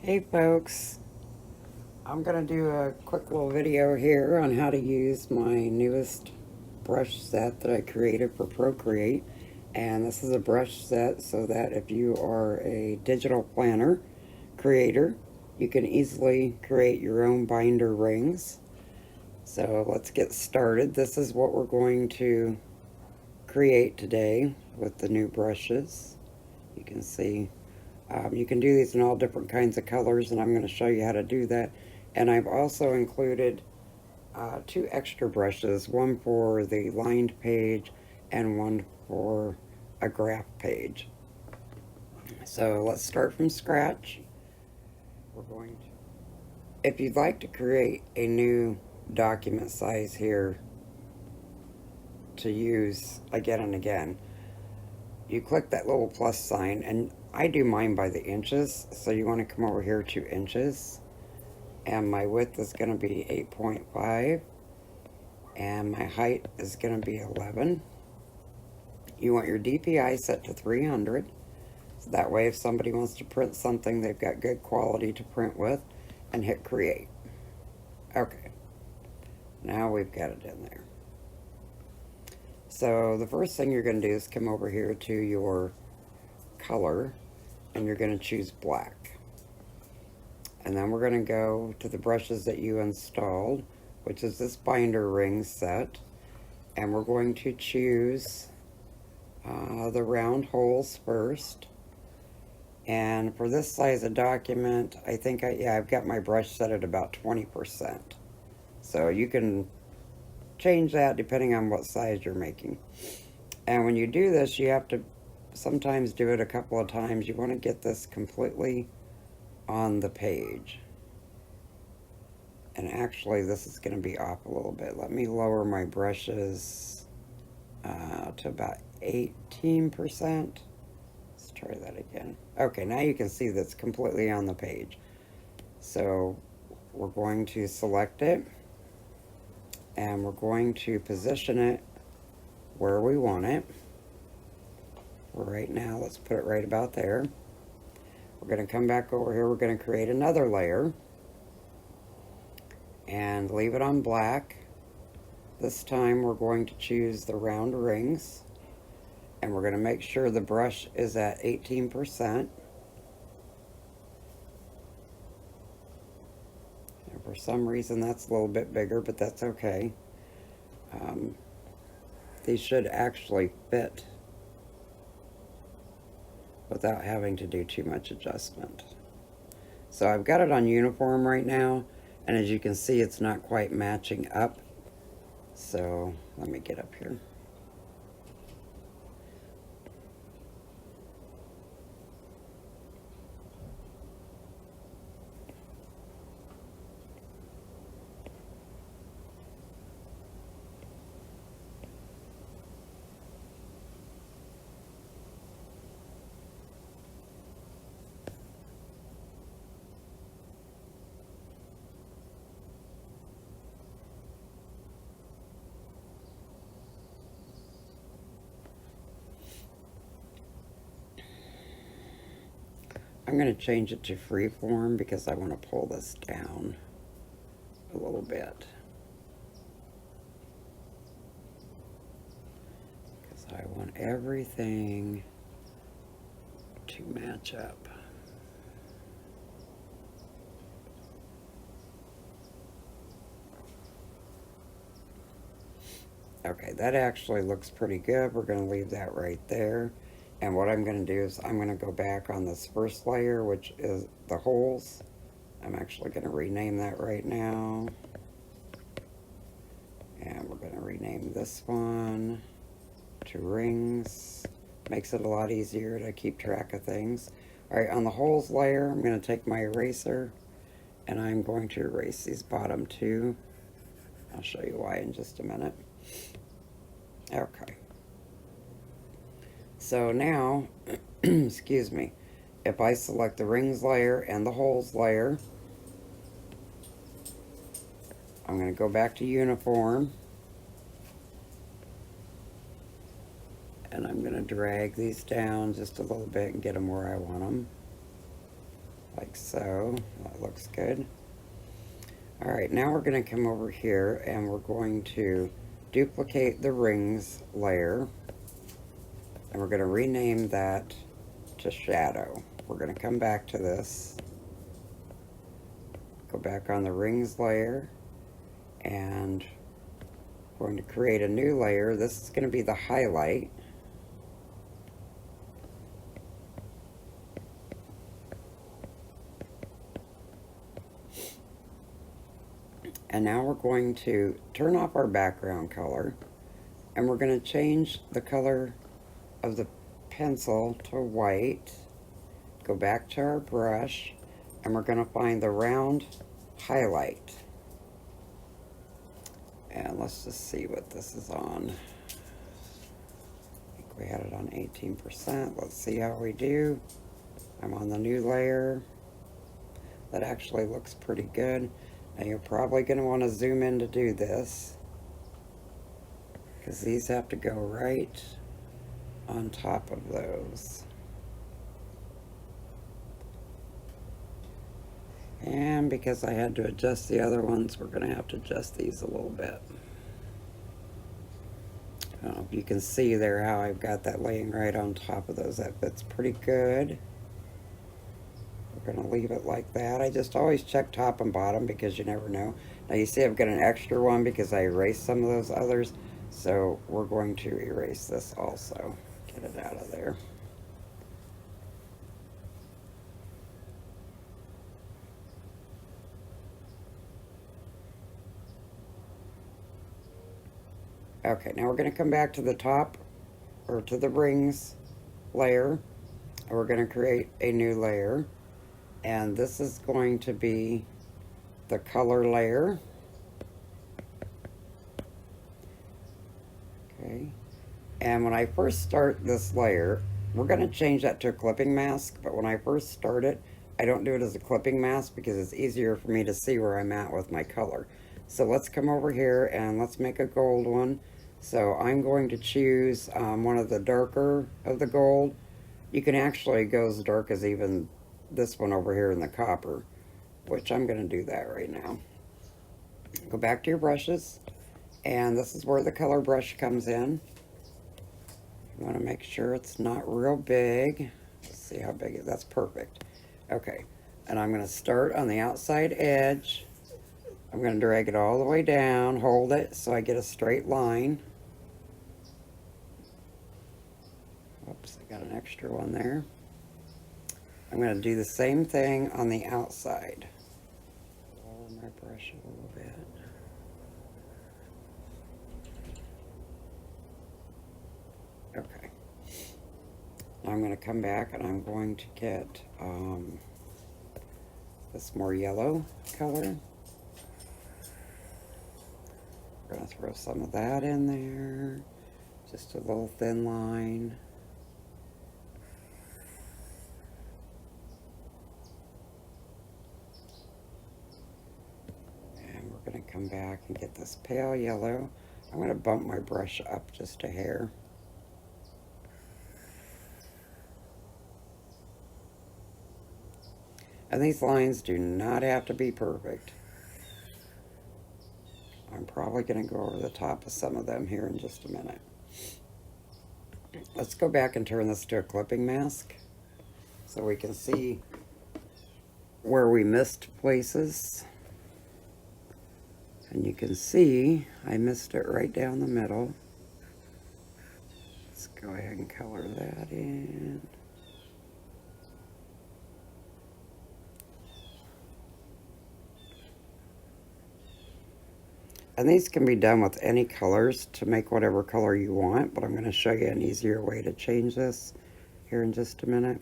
Hey folks, I'm going to do a quick little video here on how to use my newest brush set that I created for Procreate. And this is a brush set so that if you are a digital planner creator, you can easily create your own binder rings. So let's get started. This is what we're going to create today with the new brushes. You can see you can do these in all different kinds of colors, and I'm going to show you how to do that. And I've also included two extra brushes, one for the lined page and one for a graph page. So let's start from scratch. We're going to, if you'd like to create a new document size here to use again and again, you click that little plus sign, and I do mine by the inches, so you want to come over here to inches, and my width is going to be 8.5, and my height is going to be 11. You want your DPI set to 300, so that way if somebody wants to print something, they've got good quality to print with, and hit create. Okay, now we've got it in there. So the first thing you're going to do is come over here to your color, and you're going to choose black. And then we're going to go to the brushes that you installed, which is this binder ring set, and we're going to choose the round holes first. And for this size of document, I think I've got my brush set at about 20%. So you can change that depending on what size you're making. And when you do this, you have to sometimes do it a couple of times. You want to get this completely on the page. And actually this is going to be off a little bit. Let me lower my brushes to about 18%. Let's try that again. Okay, now you can see that's completely on the page. So we're going to select it, and we're going to position it where we want it. For right now, let's put it right about there. We're going to come back over here. We're going to create another layer and leave it on black. This time we're going to choose the round rings, and we're going to make sure the brush is at 18%. And for some reason that's a little bit bigger, but that's okay. These should actually fit without having to do too much adjustment. So I've got it on uniform right now, and as you can see, it's not quite matching up. So let me get up here. I'm going to change it to freeform because I want to pull this down a little bit. Because I want everything to match up. Okay, that actually looks pretty good. We're going to leave that right there. And what I'm going to do is I'm going to go back on this first layer, which is the holes. I'm actually going to rename that right now. And we're going to rename this one to rings. Makes it a lot easier to keep track of things. Alright, on the holes layer, I'm going to take my eraser, and I'm going to erase these bottom two. I'll show you why in just a minute. Okay. So now, excuse me, if I select the rings layer and the holes layer, I'm going to go back to uniform, and I'm going to drag these down just a little bit and get them where I want them, like so. That looks good. All right, now we're going to come over here and we're going to duplicate the rings layer, and we're going to rename that to shadow. We're going to come back to this, go back on the rings layer, and we're going to create a new layer. This is going to be the highlight. And now we're going to turn off our background color, and we're going to change the color of the pencil to white. Go back to our brush, and we're going to find the round highlight. And let's just see what this is on. I think we had it on 18%. Let's see how we do. I'm on the new layer. That actually looks pretty good. Now you're probably going to want to zoom in to do this, because these have to go right on top of those. And because I had to adjust the other ones, we're going to have to adjust these a little bit. I don't know if you can see there how I've got that laying right on top of those. That fits pretty good. We're going to leave it like that. I just always check top and bottom because you never know. Now you see I've got an extra one because I erased some of those others. So we're going to erase this also. Get it out of there. Okay, now we're going to come back to the top, or to the rings layer, and we're going to create a new layer. And this is going to be the color layer. Okay. And when I first start this layer, we're going to change that to a clipping mask, but when I first start it, I don't do it as a clipping mask because it's easier for me to see where I'm at with my color. So let's come over here and let's make a gold one. So I'm going to choose one of the darker of the gold. You can actually go as dark as even this one over here in the copper, which I'm going to do that right now. Go back to your brushes, and this is where the color brush comes in. You want to make sure it's not real big. Let's see how big it is. That's perfect. Okay, and I'm going to start on the outside edge. I'm going to drag it all the way down, hold it so I get a straight line. Oops, I got an extra one there. I'm going to do the same thing on the outside. Lower my brush a little bit. Okay. Now I'm going to come back and I'm going to get this more yellow color. We're going to throw some of that in there. Just a little thin line. And we're going to come back and get this pale yellow. I'm going to bump my brush up just a hair. And these lines do not have to be perfect. I'm probably going to go over the top of some of them here in just a minute. Let's go back and turn this to a clipping mask so we can see where we missed places. And you can see I missed it right down the middle. Let's go ahead and color that in. And these can be done with any colors to make whatever color you want, but I'm going to show you an easier way to change this here in just a minute.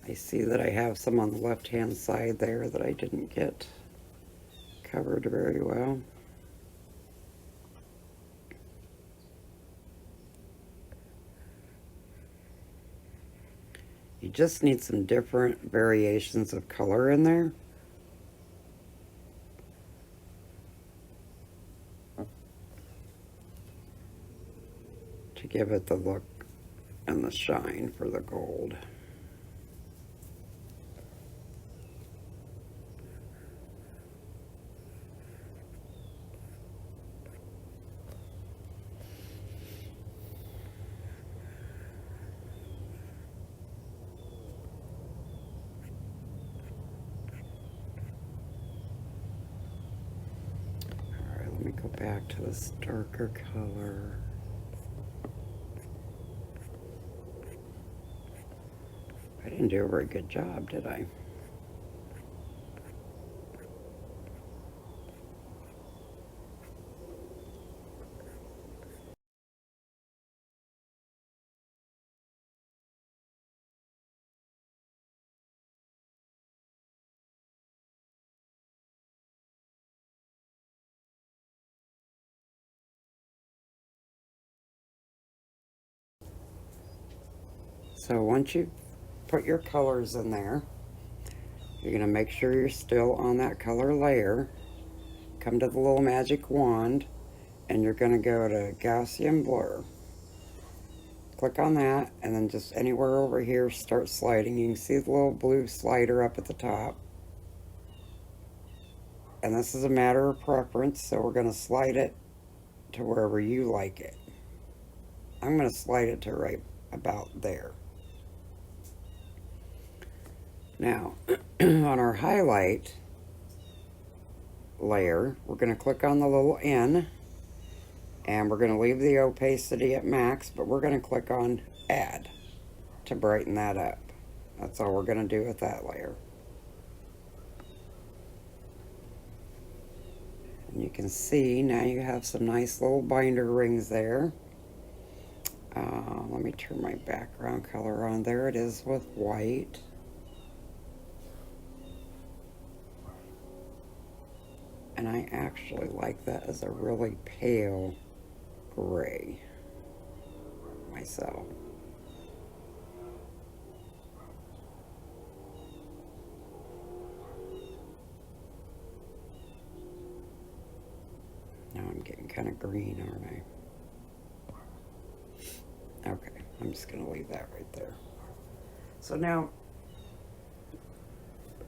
I see that I have some on the left-hand side there that I didn't get covered very well. You just need some different variations of color in there. To give it the look and the shine for the gold. Let me go back to this darker color. I didn't do a very good job, did I? So once you put your colors in there, you're going to make sure you're still on that color layer. Come to the little magic wand, and you're going to go to Gaussian Blur. Click on that, and then just anywhere over here, start sliding. You can see the little blue slider up at the top. And this is a matter of preference, so we're going to slide it to wherever you like it. I'm going to slide it to right about there. Now, on our highlight layer, we're going to click on the little N, and we're going to leave the opacity at max, but we're going to click on Add to brighten that up. That's all we're going to do with that layer. And you can see now you have some nice little binder rings there. Let me turn my background color on. There it is with white. And I actually like that as a really pale gray myself. Now I'm getting kind of green, aren't I? Okay, I'm just going to leave that right there. So now,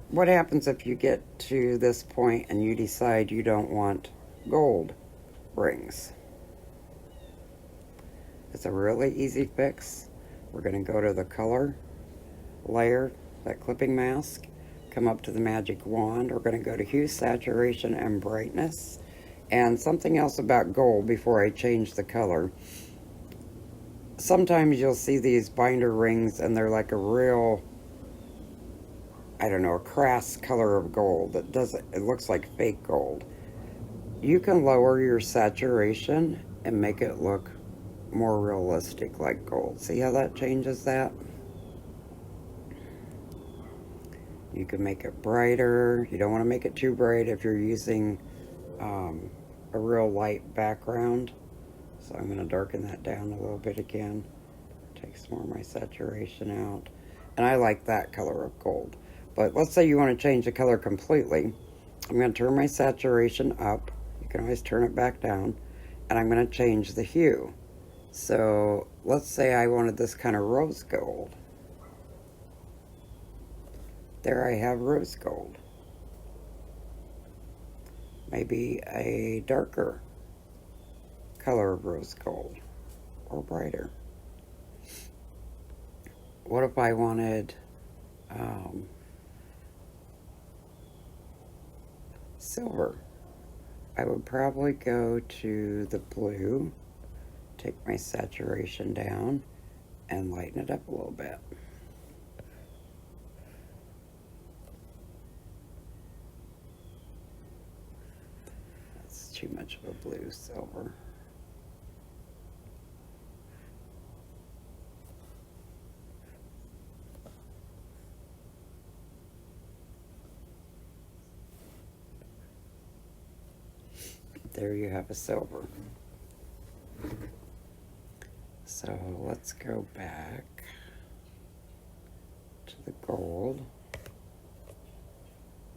what happens if you get to this point and you decide you don't want gold rings? It's a really easy fix. We're going to go to the color layer, that clipping mask, come up to the magic wand. We're going to go to hue, saturation, and brightness. And something else about gold before I change the color. Sometimes you'll see these binder rings and they're like a real, I don't know, a crass color of gold. It looks like fake gold. You can lower your saturation and make it look more realistic like gold. See how that changes that? You can make it brighter. You don't want to make it too bright if you're using a real light background. So I'm going to darken that down a little bit again. Take some more of my saturation out. And I like that color of gold. But let's say you want to change the color completely. I'm going to turn my saturation up. You can always turn it back down. And I'm going to change the hue. So let's say I wanted this kind of rose gold. There I have rose gold. Maybe a darker color of rose gold or brighter. What if I wanted silver? I would probably go to the blue, take my saturation down, and lighten it up a little bit. That's too much of a blue silver. There you have a silver. So let's go back to the gold.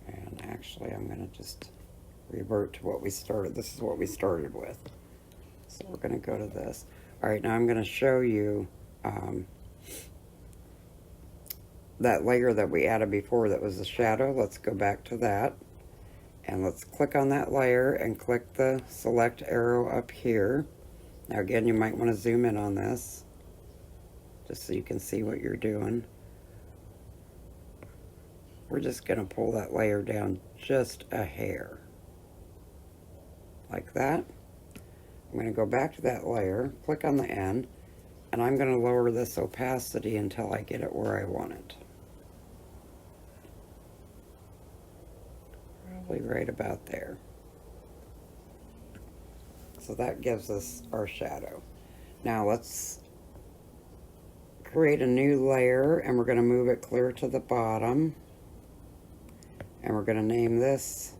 And actually I'm going to just revert to what we started. This is what we started with. So we're going to go to this. Alright, now I'm going to show you that layer that we added before that was the shadow. Let's go back to that. And let's click on that layer and click the select arrow up here. Now again, you might want to zoom in on this, just so you can see what you're doing. We're just going to pull that layer down just a hair. Like that. I'm going to go back to that layer, click on the end, and I'm going to lower this opacity until I get it where I want it. Probably right about there. So that gives us our shadow. Now let's create a new layer, and we're going to move it clear to the bottom. And we're going to name this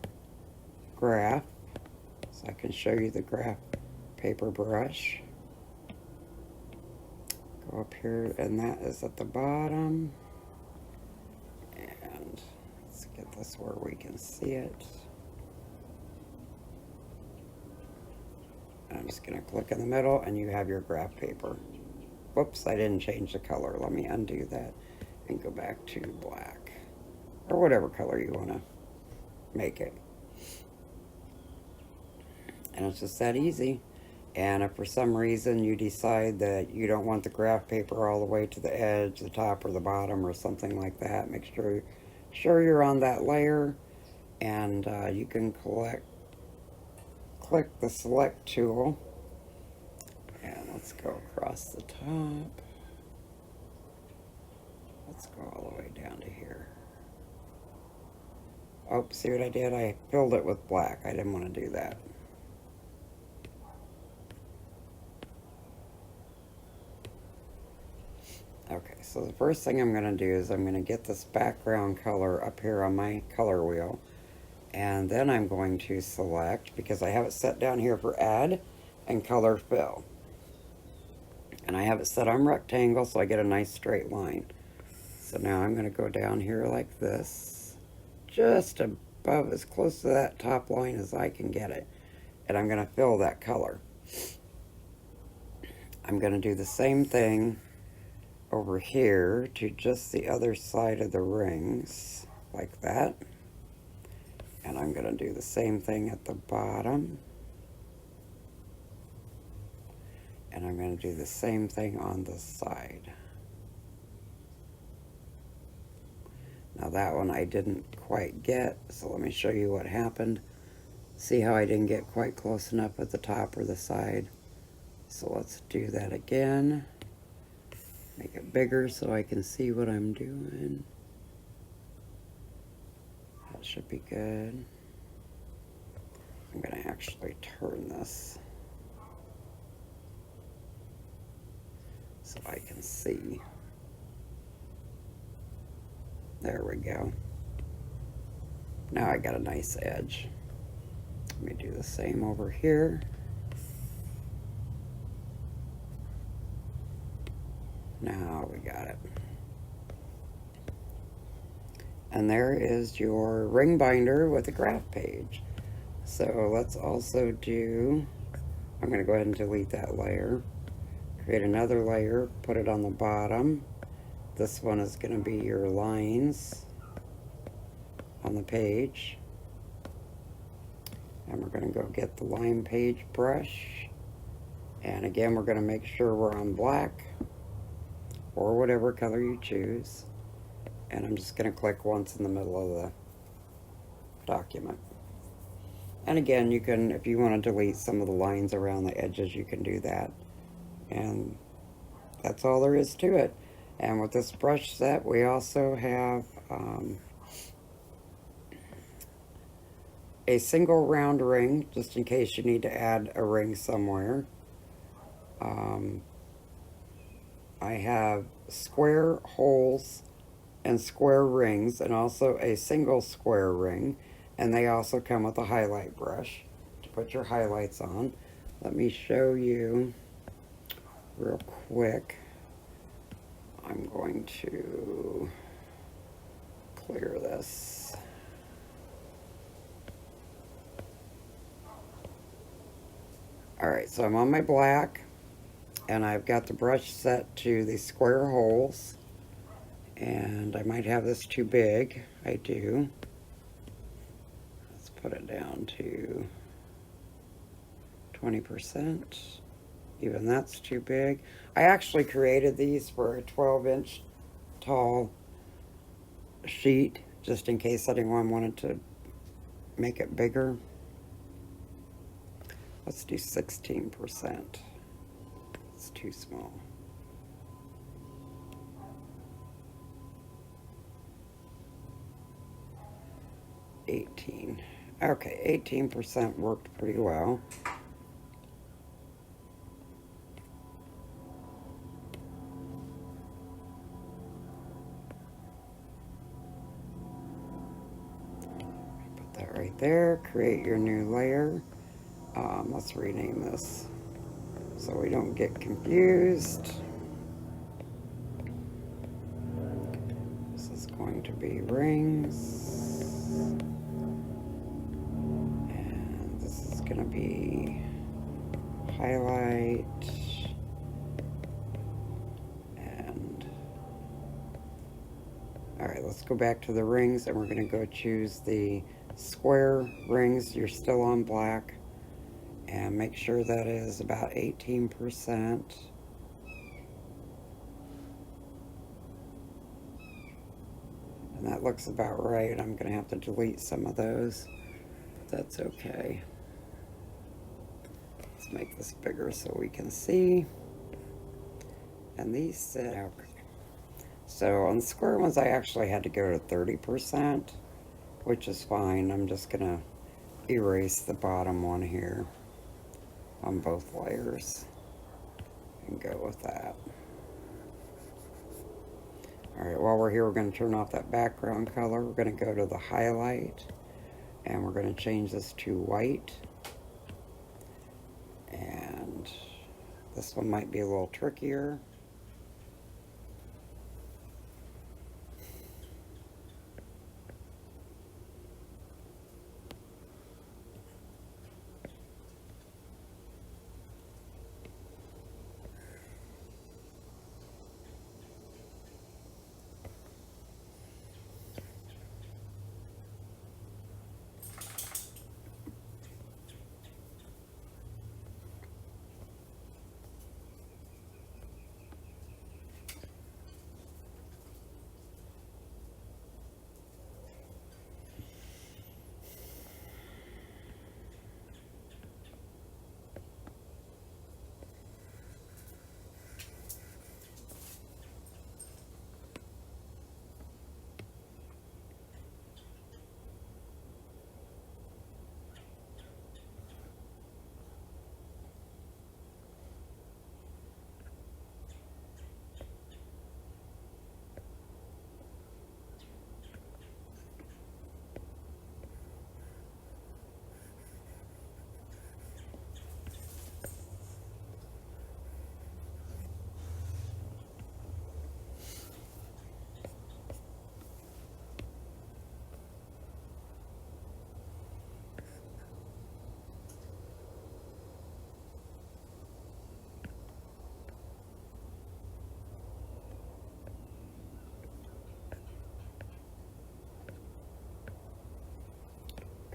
graph, so I can show you the graph paper brush. Go up here, and that is at the bottom. And let's get this where we can see it. And I'm just going to click in the middle, and you have your graph paper. Whoops, I didn't change the color. Let me undo that and go back to black, or whatever color you want to make it. And it's just that easy. And if for some reason you decide that you don't want the graph paper all the way to the edge, the top or the bottom or something like that, make sure you're on that layer, and you can click the select tool, and let's go across the top. Let's go all the way down to here. Oh, see what I did? I filled it with black. I didn't want to do that. Okay, so the first thing I'm going to do is I'm going to get this background color up here on my color wheel. And then I'm going to select, because I have it set down here for add and color fill. And I have it set on rectangle, so I get a nice straight line. So now I'm going to go down here like this, just above, as close to that top line as I can get it. And I'm going to fill that color. I'm going to do the same thing over here to just the other side of the rings, like that. And I'm going to do the same thing at the bottom. And I'm going to do the same thing on the side. Now that one I didn't quite get, so let me show you what happened. See how I didn't get quite close enough at the top or the side? So let's do that again. Make it bigger so I can see what I'm doing. That should be good. I'm going to actually turn this so I can see. There we go. Now I got a nice edge. Let me do the same over here. Now we got it. And there is your ring binder with a graph page. So let's also do, I'm going to go ahead and delete that layer. Create another layer, put it on the bottom. This one is going to be your lines on the page. And we're going to go get the line page brush. And again, we're going to make sure we're on black, or whatever color you choose. And I'm just going to click once in the middle of the document. And again, you can, if you want to delete some of the lines around the edges, you can do that. And that's all there is to it. And with this brush set, we also have a single round ring, just in case you need to add a ring somewhere. I have square holes and square rings, and also a single square ring, and they also come with a highlight brush to put your highlights on. Let me show you real quick. I'm going to clear this. Alright, so I'm on my black, And I've got the brush set to the square holes. And I might have this too big. I do. Let's put it down to 20%. Even that's too big. I actually created these for a 12-inch tall sheet, just in case anyone wanted to make it bigger. Let's do 16%. It's too small. Okay, 18% worked pretty well. Put that right there. Create your new layer. Let's rename this so we don't get confused. This is going to be rings. And this is going to be highlight. And alright, let's go back to the rings, and we're going to go choose the square rings. You're still on black. And make sure that is about 18%. And that looks about right. I'm going to have to delete some of those. That's okay. Let's make this bigger so we can see. And these sit out. So on the square ones, I actually had to go to 30%, which is fine. I'm just going to erase the bottom one here on both layers and go with that. Alright, while we're here, we're going to turn off that background color. We're going to go to the highlight, and we're going to change this to white. And this one might be a little trickier.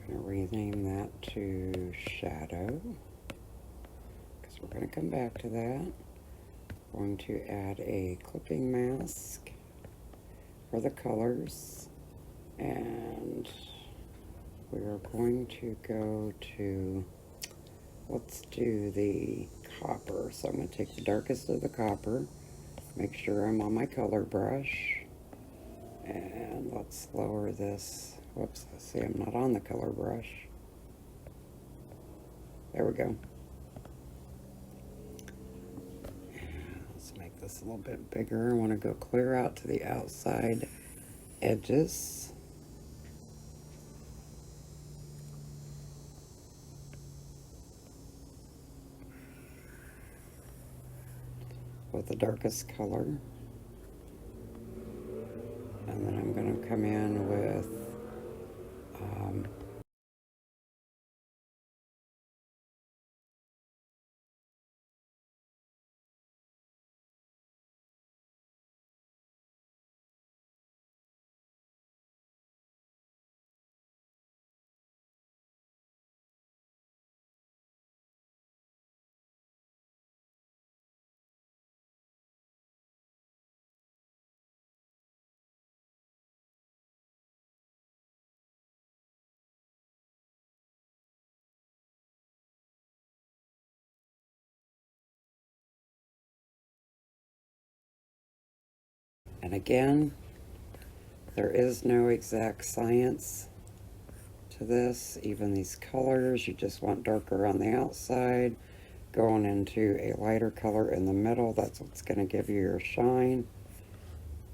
I'm going to rename that to shadow, because we're going to come back to that. Going to add a clipping mask for the colors, and we are going to go to, let's do the copper. So I'm going to take the darkest of the copper, make sure I'm on my color brush, and let's lower this. Whoops, see, I'm not on the color brush. There we go. Let's make this a little bit bigger. I want to go clear out to the outside edges. With the darkest color. And then I'm going to come in with And again, there is no exact science to this. Even these colors, you just want darker on the outside, going into a lighter color in the middle. That's what's going to give you your shine.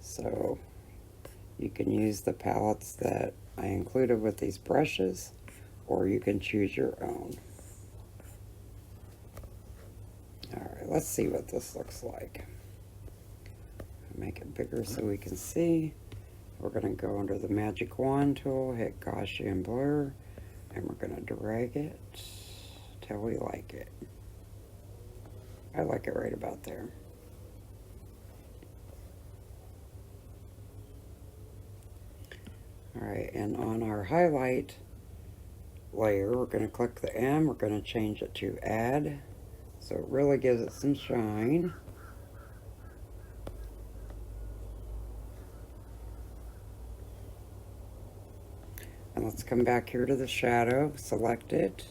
So you can use the palettes that I included with these brushes, or you can choose your own. Alright, let's see what this looks like. Make it bigger so we can see. We're going to go under the magic wand tool, hit Gaussian blur, and we're going to drag it till we like it. I like it right about there. Alright, and on our highlight layer, we're going to click the M, we're going to change it to add, so it really gives it some shine. And let's come back here to the shadow, select it,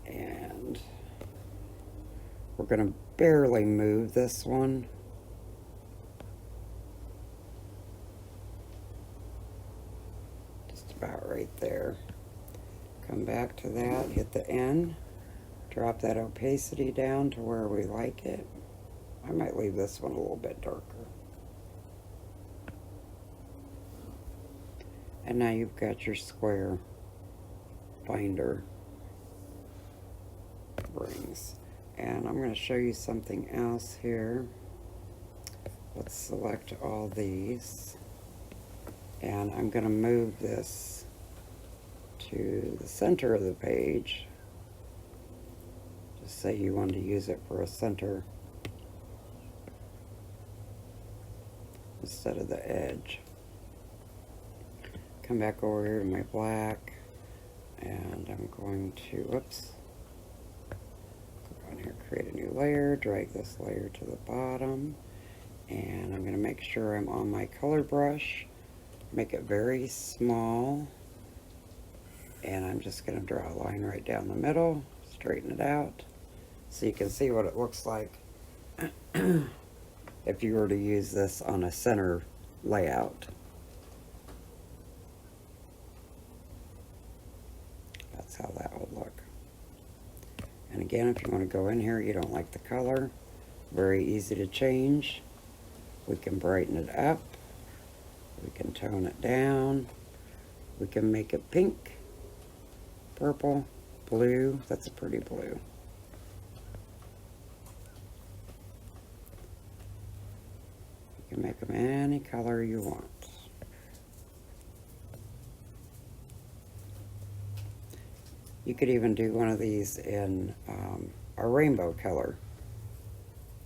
and we're going to barely move this one. Just about right there. Come back to that, hit the N, drop that opacity down to where we like it. I might leave this one a little bit darker. And now you've got your square binder rings. And I'm going to show you something else here. Let's select all these. And I'm going to move this to the center of the page. Just say you want to use it for a center instead of the edge. Come back over here to my black, and I'm going to, whoops, go on here, create a new layer, drag this layer to the bottom, and I'm going to make sure I'm on my color brush, make it very small, and I'm just going to draw a line right down the middle, straighten it out, so you can see what it looks like if you were to use this on a center layout. That's how that would look. And again, if you want to go in here, you don't like the color, very easy to change. We can brighten it up, we can tone it down, we can make it pink, purple, blue. That's a pretty blue. You can make them any color you want. You could even do one of these in a rainbow color.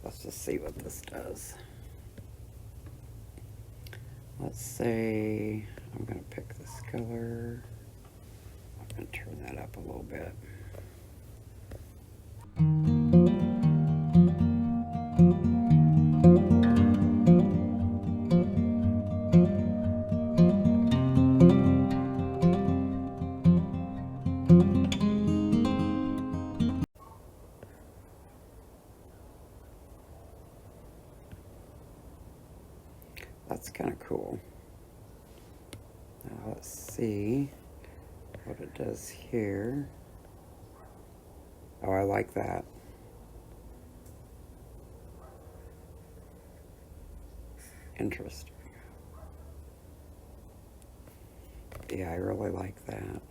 Let's just see what this does. Let's say I'm going to pick this color. I'm going to turn that up a little bit. That's kind of cool. Now let's see what it does here. Oh, I like that. Interesting. Yeah, I really like that.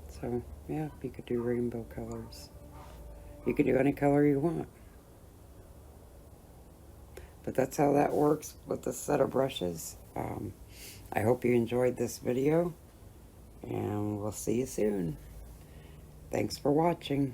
So, yeah, you could do rainbow colors. You could do any color you want. But that's how that works with this set of brushes. I hope you enjoyed this video, and we'll see you soon. Thanks for watching.